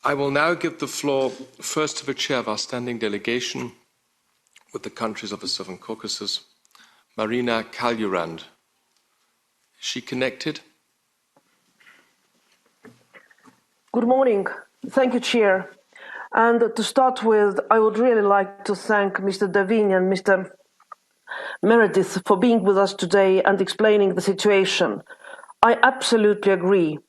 I will now give the floor first to the chair of our standing delegation with the countries of the Southern Caucasus, Marina Kaliurand. Is she connected? Good morning. Thank you, Chair. And to start with, I would really like to thank Mr. Davin and Mr. Meredith for being with us today and explaining the situation. I absolutely agree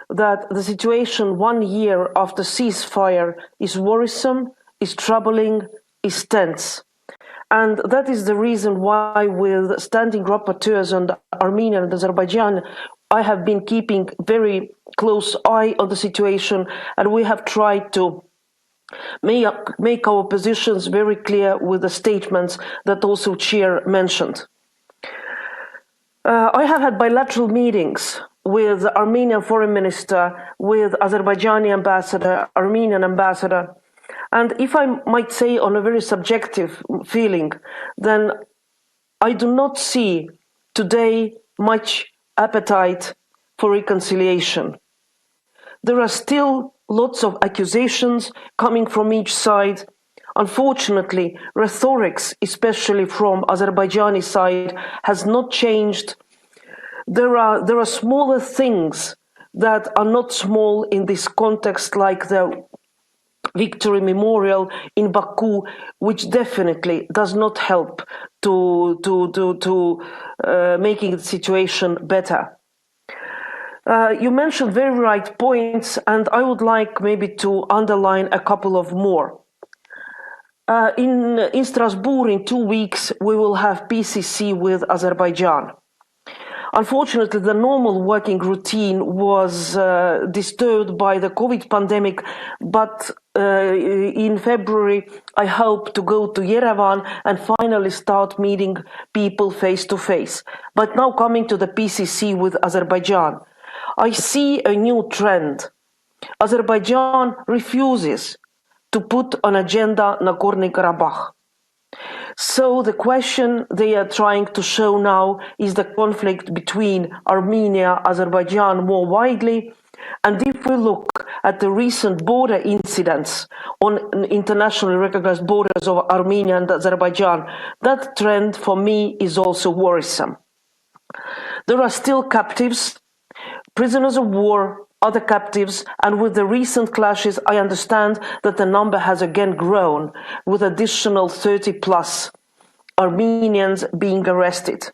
that the situation 1 year after ceasefire is worrisome, is troubling, is tense. And that is the reason why, with standing rapporteurs on Armenia and Azerbaijan, I have been keeping very close eye on the situation, and we have tried to make our positions very clear with the statements that also Chair mentioned. I have had bilateral meetings with the Armenian Foreign Minister, with Azerbaijani Ambassador, Armenian Ambassador, and if I might say on a very subjective feeling, then I do not see today much appetite for reconciliation. There are still lots of accusations coming from each side. Unfortunately, rhetorics, especially from Azerbaijani side, has not changed. There are smaller things that are not small in this context, like the Victory Memorial in Baku, which definitely does not help to making the situation better. You mentioned very right points, and I would like maybe to underline a couple of more. In Strasbourg, in 2 weeks, we will have PCC with Azerbaijan. Unfortunately, the normal working routine was disturbed by the COVID pandemic, but in February, I hope to go to Yerevan and finally start meeting people face to face. But now coming to the PCC with Azerbaijan, I see a new trend. Azerbaijan refuses to put on agenda Nagorno-Karabakh. So the question they are trying to show now is the conflict between Armenia, Azerbaijan more widely. And if we look at the recent border incidents on internationally recognized borders of Armenia and Azerbaijan, that trend for me is also worrisome. There are still captives, prisoners of war, other captives, and with the recent clashes, I understand that the number has again grown, with additional 30 plus Armenians being arrested.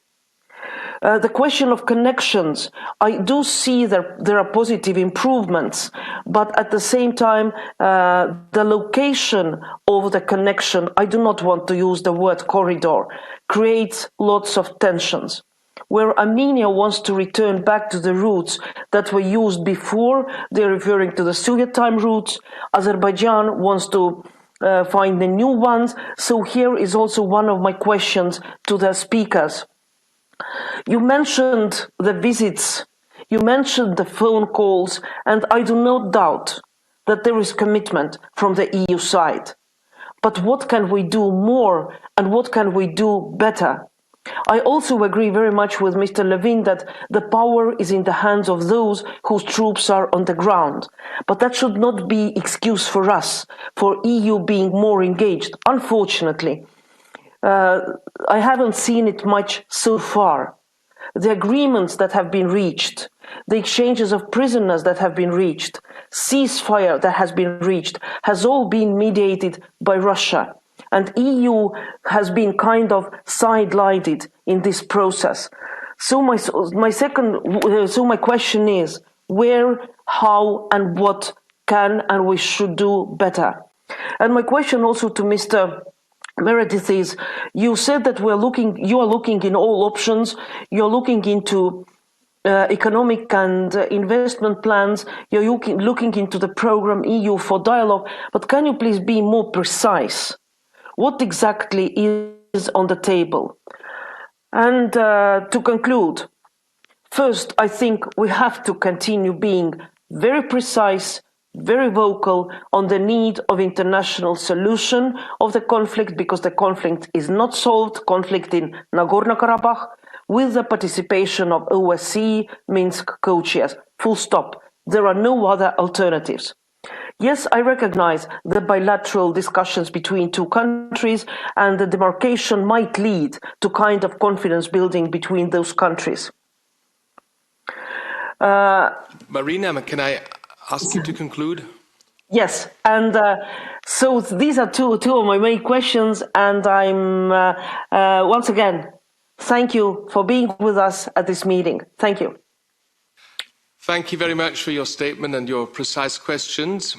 The question of connections, I do see that there are positive improvements, but at the same time, the location of the connection, I do not want to use the word corridor, creates lots of tensions. Where Armenia wants to return back to the routes that were used before, they're referring to the Soviet time routes. Azerbaijan wants to find the new ones. So here is also one of my questions to the speakers. You mentioned the visits, you mentioned the phone calls, and I do not doubt that there is commitment from the EU side. But what can we do more, and what can we do better? I also agree very much with Mr. Levin that the power is in the hands of those whose troops are on the ground. But that should not be excuse for us, for EU being more engaged. Unfortunately, I haven't seen it much so far. The agreements that have been reached, the exchanges of prisoners that have been reached, ceasefire that has been reached, has all been mediated by Russia. And EU has been kind of sidelined in this process. So my question is, where, how, and what can and we should do better? And my question also to Mr. Meredith is, you said that you are looking in all options, you're looking into economic and investment plans, you're looking into the program EU for dialogue, but can you please be more precise? What exactly is on the table? And to conclude, first, I think we have to continue being very precise, very vocal on the need of international solution of the conflict, because the conflict is not solved, conflict in Nagorno-Karabakh, with the participation of OSCE, Minsk co-chairs. Full stop. There are no other alternatives. Yes, I recognize the bilateral discussions between two countries, and the demarcation might lead to kind of confidence building between those countries. Marina, can I ask you to conclude? Yes, and so these are two of my main questions, and I'm once again, thank you for being with us at this meeting. Thank you. Thank you very much for your statement and your precise questions.